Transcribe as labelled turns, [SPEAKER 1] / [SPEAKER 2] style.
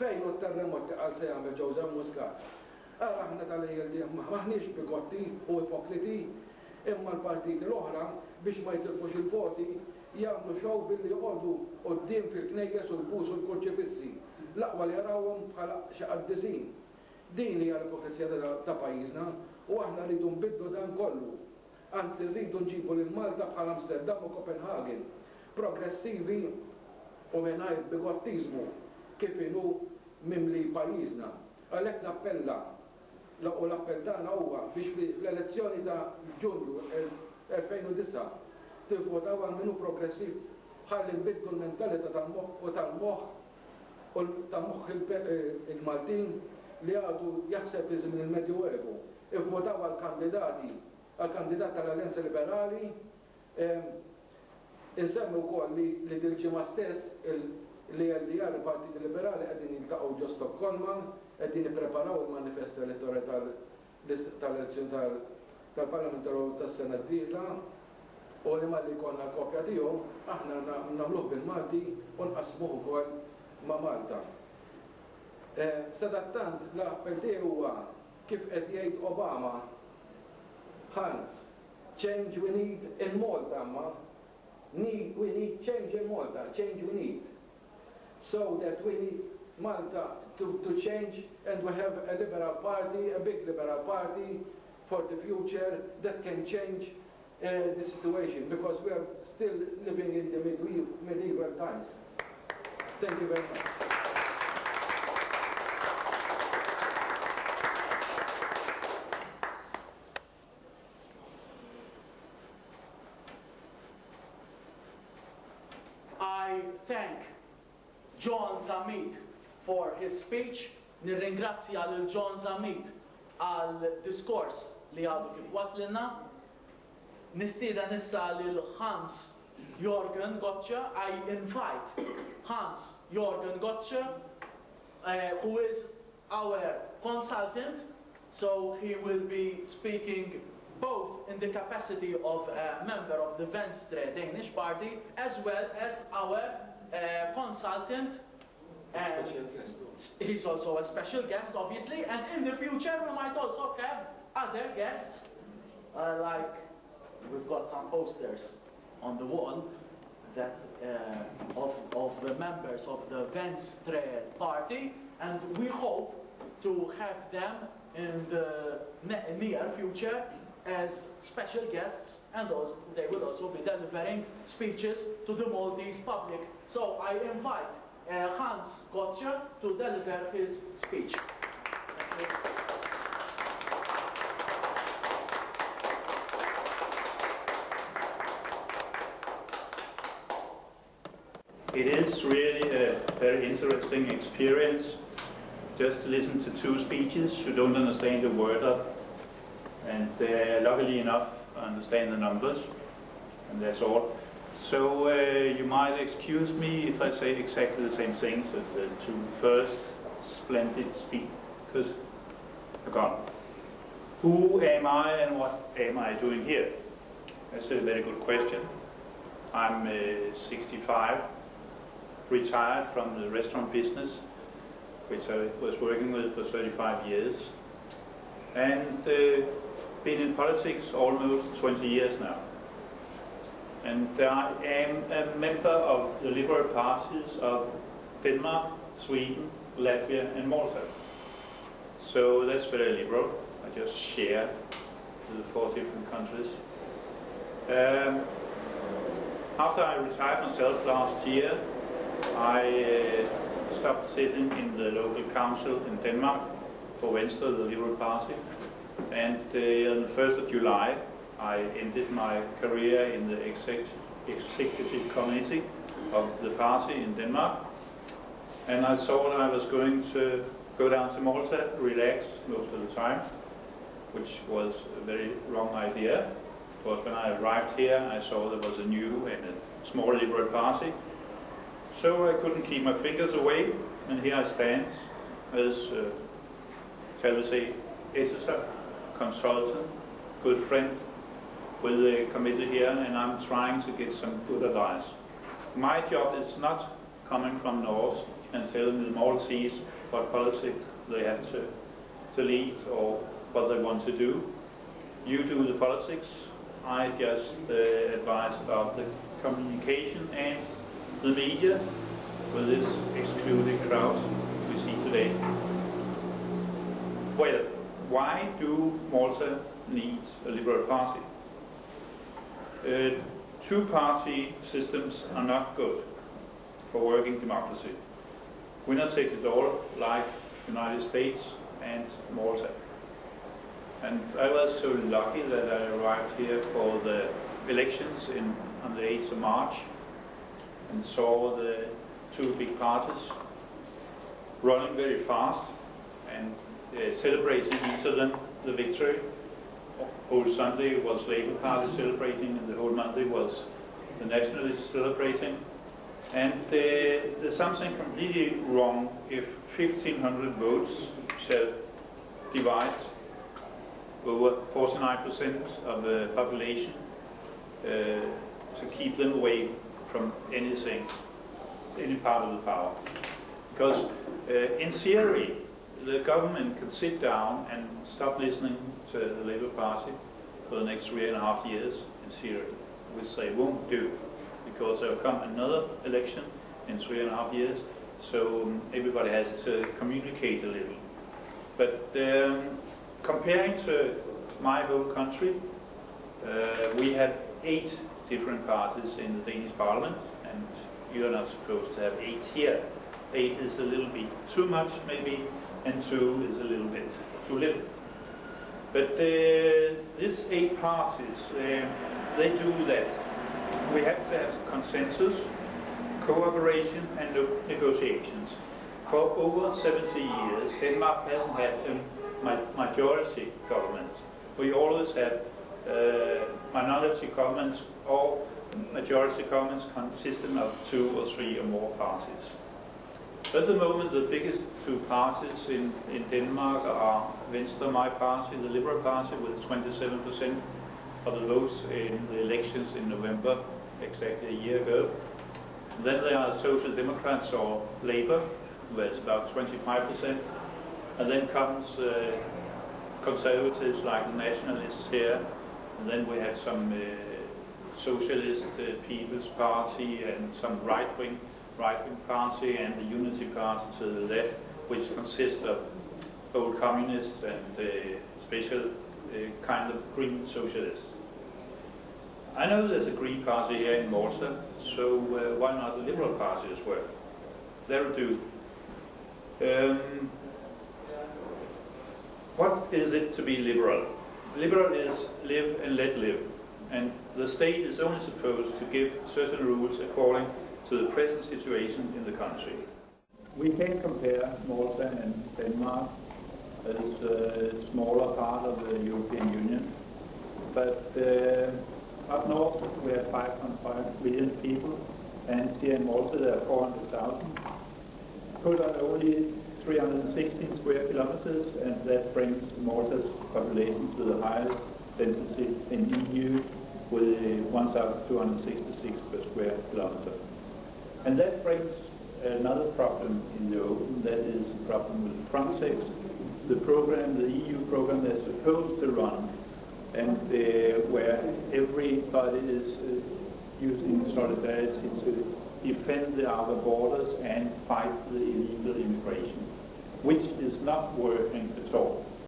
[SPEAKER 1] fejn u terremoti għal se jagħmel Joseph Muscat. Aħna tal-ILD maħniex bigotti u ipokriti, imma l-partiti l-oħra biex ma jitilfux il-voti jagħmlu xow billi jqogħdu quddiem fil-knejjes u l-bus u l-kurċifissi. L-aqwa li jarawhom bħala xi qaddisin. Din hija l-ipokrizija ta' pajjiżna u aħna rridu nbidlu dan kollu. Anzi rridu nġibu lil Malta bħala Amsterdam u Copenhagen, progressivi u mingħajr bigottizmu kif inhu mimli pajjiżna. Għalhekk nappella u l-appell tagħna huwa biex fl-elezzjoni ta' Ġunju 2009 tivvotaw għal minu progressiv ħalli nbidlu l-mentalità tal-moħħ u tal-moħħ u tal-moħħ il-Maltin li għadu jaħseb iżmin il-Medjuevu. Ivvotaw għal-kandidat tal-Alleanza Liberali, insemmu wkoll li dil-ġimgħa stess l-LDR, il-Partiti Liberali, qegħdin jiltaqgħu ġo Stokkolma, qegħdin nippreparaw il-manifest elettorali tal-elezzjoni tal-Parlament Ewropew tas-sena d-dieħla u li malli jkollna l-kopja tiegħu aħna nagħmluh bil-Malti u nqasmuh ukoll ma' Malta. Sadattant l-appell tiegħi huwa kif qed jgħid Obama, Hans, change we need in Malta, we need change in Malta, change we need. So that we need Malta to change and we have a liberal party, a big liberal party for the future that can change the situation because we are still living in the medieval times. Thank you very much.
[SPEAKER 2] I thank John Zamit for his speech. Nirringrazzja lil John Zamit għal diskors li għadu kif waslilna. Nistieden issa lil Hans Jorgen Gotcha. I invite Hans Jorgen Gotcha, who is our consultant, so he will be speaking both in the capacity of a member of the Venstre Danish Party as well as our consultant. He's also a special guest, obviously, and in the future we might also have other guests, like we've got some posters on the wall that of the members of the Venstre Party, and we hope to have them in the near future as special guests, and also, they will also be delivering speeches to the Maltese public. So I invite Hans Gotcha to deliver his speech. Thank you.
[SPEAKER 3] It is really a very interesting experience just to listen to two speeches you don't understand a word of, and luckily enough I understand the numbers, and that's all. So you might excuse me if I say exactly the same things as the two first splendid speakers have gone. Who am I and what am I doing here? That's a very good question. I'm 65, retired from the restaurant business, which I was working with for 35 years, and been in politics almost 20 years now. And I am a member of the liberal parties of Denmark, Sweden, Latvia and Malta. So that's very liberal. I just share with the 4 different countries. After I retired myself last year, I stopped sitting in the local council in Denmark for Venstre, the Liberal Party. And on the 1st of July, I ended my career in the executive committee of the party in Denmark. And I thought I was going to go down to Malta, relax most of the time, which was a very wrong idea. Because when I arrived here, I saw there was a new and a small liberal party. So I couldn't keep my fingers away, and here I stand as, shall we say, editor, consultant, good friend with the committee here, and I'm trying to get some good advice. My job is not coming from North, and telling the Maltese what politics they have to lead or what they want to do. You do the politics. I just advise about the communication and the media with this excluded crowd we see today. Well, why do Malta need a liberal party? Two-party systems are not good for working democracy. Winner takes it all, like United States and Malta. And I was so lucky that I arrived here for the elections on the 8th of March and saw the two big parties running very fast and celebrating each of them the victory. Whole Sunday was Labour Party celebrating, and the whole Monday was the Nationalists celebrating. And there's something completely wrong if 1,500 votes shall divide over 49% of the population to keep them away from anything, any part of the power. Because in theory, the government can sit down and stop listening to the Labour Party for the next 3.5 years in theory, which they won't do, because there will come another election in 3.5 years, so everybody has to communicate a little. But comparing to my home country, we have 8 different parties in the Danish Parliament, and you're not supposed to have 8 here. 8 is a little bit too much, maybe, and 2 is a little bit too little. But these 8 parties, they do that. We have to have consensus, cooperation, and negotiations. For over 70 years, Denmark hasn't had a majority government. We always have minority governments or majority governments consisting of 2 or 3 or more parties. At the moment, the biggest 2 parties in Denmark are Venstre, my party, the Liberal Party, with 27% of the votes in the elections in November, exactly a year ago. And then there are Social Democrats or Labour, who has about 25%. And then comes conservatives like the Nationalists here. And then we have some Socialist People's Party and some right-wing party and the Unity Party to the left, which consists of old communists and special kind of green socialists. I know there's a Green Party here in Malta, so why not the Liberal Party as well? There will do. What is it to be liberal? Liberal is live and let live, and the state is only supposed to give certain rules according to the present situation in the country. We can compare Malta and Denmark as a smaller part of the European Union, but up north we have 5.5 million people, and here in Malta there are 400,000. Put on only 316 square kilometers, and that brings Malta's population to the highest density in EU with 1,266 per square kilometer. And that brings another problem in the open, that is the problem with Frontex, the program, the EU program that's supposed to run, and where everybody is using solidarity to defend our borders and fight the illegal immigration, which is not working at all.